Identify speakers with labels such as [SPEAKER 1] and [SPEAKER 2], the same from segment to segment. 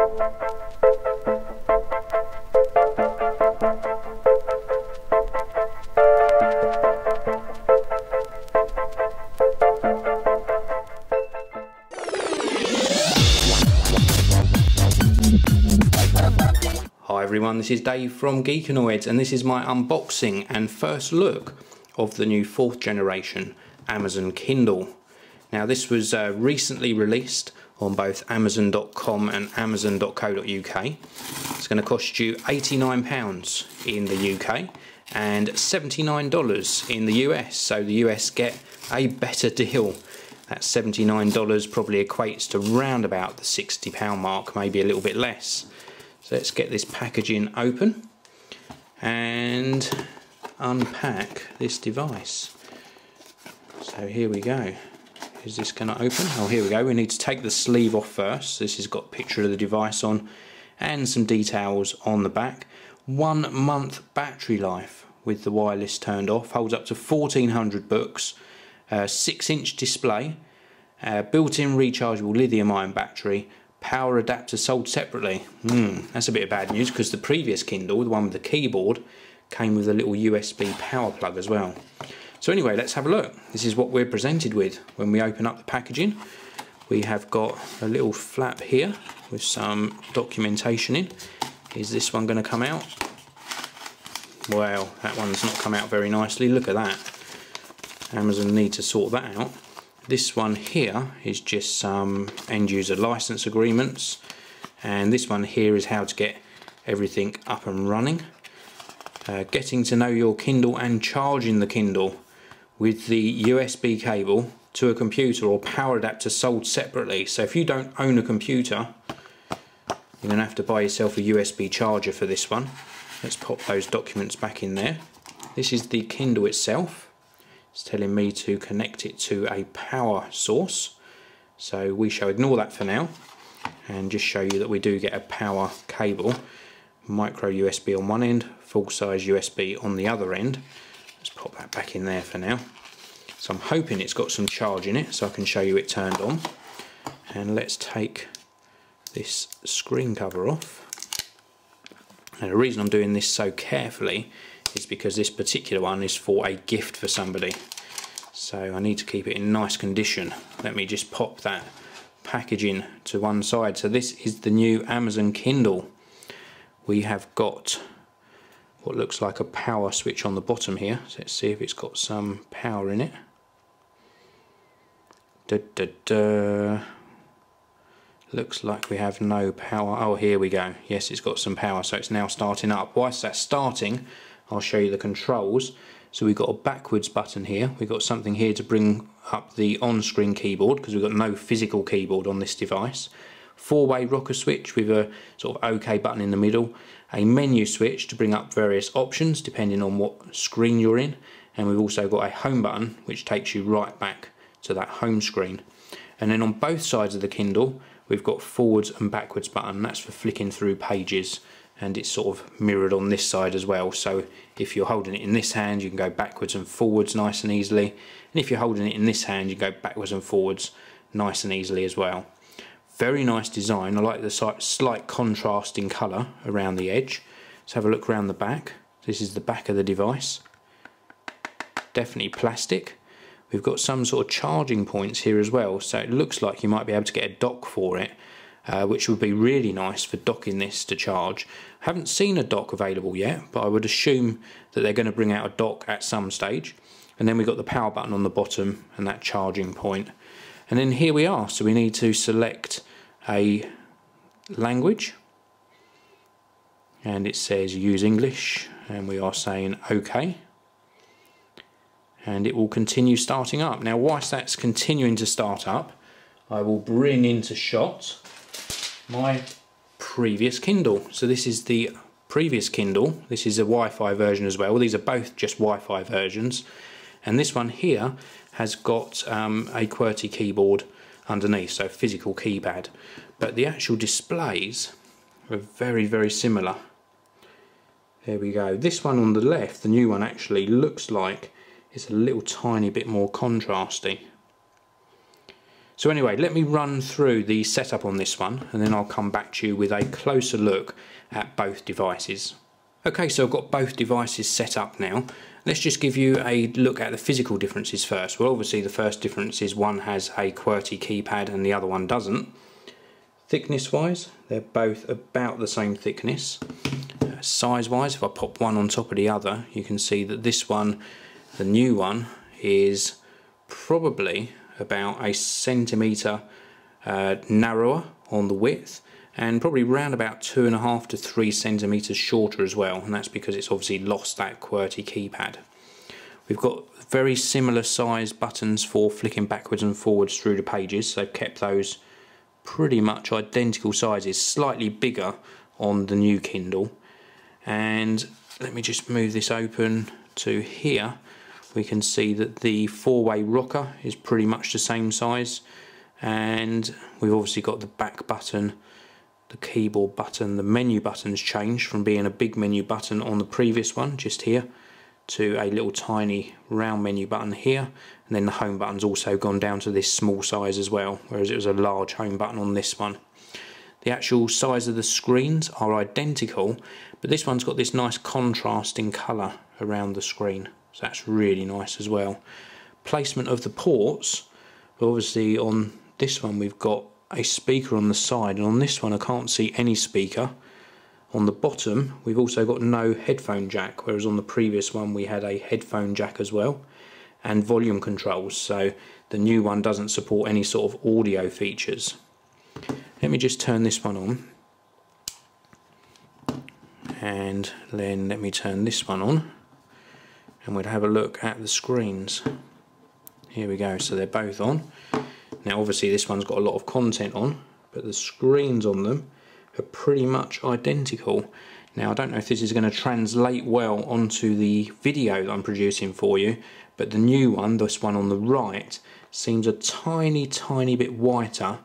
[SPEAKER 1] Hi everyone, this is Dave from Geekanoids and this is my unboxing and first look of the new 4th generation Amazon Kindle. Now this was recently released on both Amazon.com and Amazon.co.uk. It's going to cost you £89 in the UK and $79 in the US, so the US get a better deal. That $79 probably equates to round about the £60 mark, maybe a little bit less. So let's get this packaging open and unpack this device. So here we go. Is this going to open? Oh, here we go. We need to take the sleeve off first. This has got a picture of the device on and some details on the back. 1 month battery life with the wireless turned off. Holds up to 1400 books. 6-inch display. Built-in rechargeable lithium-ion battery. Power adapter sold separately. That's a bit of bad news because the previous Kindle, the one with the keyboard, came with a little USB power plug as well. So anyway, let's have a look. This is what we're presented with when we open up the packaging. We have got a little flap here with some documentation in. Is this one going to come out? Well, that one's not come out very nicely. Look at that. Amazon need to sort that out. This one here is just some end user license agreements, and this one here is how to get everything up and running. Getting to know your Kindle and charging the Kindle with the USB cable to a computer or power adapter sold separately. So if you don't own a computer, you're going to have to buy yourself a USB charger for this one. Let's pop those documents back in there. This is the Kindle itself. It's telling me to connect it to a power source, so we shall ignore that for now and just show you that we do get a power cable, micro USB on one end, full size USB on the other end. Let's pop that back in there for now. So I'm hoping it's got some charge in it so I can show you it turned on. And let's take this screen cover off. And the reason I'm doing this so carefully is because this particular one is for a gift for somebody, so I need to keep it in nice condition. Let me just pop that packaging to one side. So this is the new Amazon Kindle. We have got what looks like a power switch on the bottom here, so let's see if it's got some power in it. Looks like we have no power. Oh, here we go. Yes, it's got some power, so it's now starting up. Whilst that's starting, I'll show you the controls. So we've got a backwards button here. We've got something here to bring up the on-screen keyboard because we've got no physical keyboard on this device. 4-way rocker switch with a sort of OK button in the middle. A menu switch to bring up various options depending on what screen you're in. And we've also got a home button which takes you right back to that home screen. And then on both sides of the Kindle we've got forwards and backwards button. That's for flicking through pages. And it's sort of mirrored on this side as well, so if you're holding it in this hand you can go backwards and forwards nice and easily, and if you're holding it in this hand you can go backwards and forwards nice and easily as well. Very nice design. I like the slight contrast in colour around the edge. Let's have a look around the back. This is the back of the device. Definitely plastic. We've got some sort of charging points here as well, so it looks like you might be able to get a dock for it. Which would be really nice for docking this to charge. I haven't seen a dock available yet, but I would assume that they're going to bring out a dock at some stage. And then we've got the power button on the bottom and that charging point. And then here we are, so we need to select a language. And it says use English, and we are saying OK. And it will continue starting up. Now whilst that's continuing to start up, I will bring into shot my previous Kindle. So this is the previous Kindle. This is a Wi-Fi version as well. These are both just Wi-Fi versions. And this one here has got a QWERTY keyboard underneath, so physical keypad. But the actual displays are very, very similar. There we go. This one on the left, the new one, actually looks like it's a little tiny bit more contrasty. So anyway, let me run through the setup on this one, and then I'll come back to you with a closer look at both devices. Okay, so I've got both devices set up now. Let's just give you a look at the physical differences first. Well, obviously the first difference is one has a QWERTY keypad and the other one doesn't. Thickness wise, they're both about the same thickness. Size wise, if I pop one on top of the other, you can see that this one, the new one, is probably about a centimetre narrower on the width, and probably round about 2.5 to 3 centimetres shorter as well, and that's because it's obviously lost that QWERTY keypad. We've got very similar size buttons for flicking backwards and forwards through the pages, so they've kept those pretty much identical sizes, slightly bigger on the new Kindle. And let me just move this open to here. We can see that the 4-way rocker is pretty much the same size, and we've obviously got the back button, the keyboard button, the menu button's changed from being a big menu button on the previous one just here to a little tiny round menu button here, and then the home button's also gone down to this small size as well, whereas it was a large home button on this one. The actual size of the screens are identical, but this one's got this nice contrasting colour around the screen. So that's really nice as well. Placement of the ports, obviously on this one we've got a speaker on the side, and on this one I can't see any speaker. On the bottom we've also got no headphone jack, whereas on the previous one we had a headphone jack as well, and volume controls, so the new one doesn't support any sort of audio features. Let me just turn this one on, and then let me turn this one on, and we'll have a look at the screens. Here we go, so they're both on. Now obviously this one's got a lot of content on, but the screens on them are pretty much identical. Now I don't know if this is going to translate well onto the video that I'm producing for you, but the new one, this one on the right, seems a tiny bit whiter,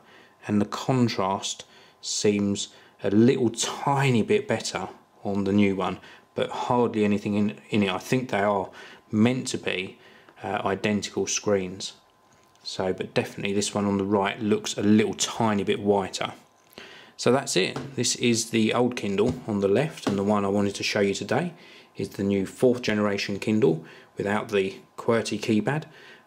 [SPEAKER 1] and the contrast seems a little tiny bit better on the new one, but hardly anything in it. I think they are meant to be identical screens. So, but definitely this one on the right looks a little tiny bit whiter. So that's it. This is the old Kindle on the left, and the one I wanted to show you today is the new 4th generation Kindle without the QWERTY keypad.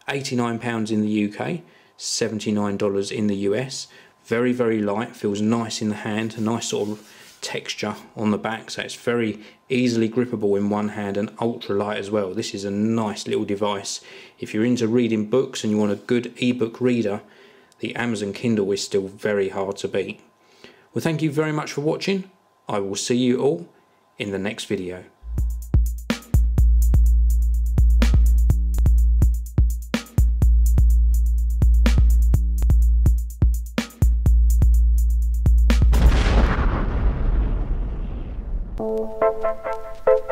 [SPEAKER 1] £89 in the UK, $79 in the US. Very light, feels nice in the hand, a nice sort of texture on the back, so it's very easily grippable in one hand and ultra light as well. This is a nice little device. If you're into reading books and you want a good ebook reader, the Amazon Kindle is still very hard to beat. Well, thank you very much for watching. I will see you all in the next video.
[SPEAKER 2] Thank you.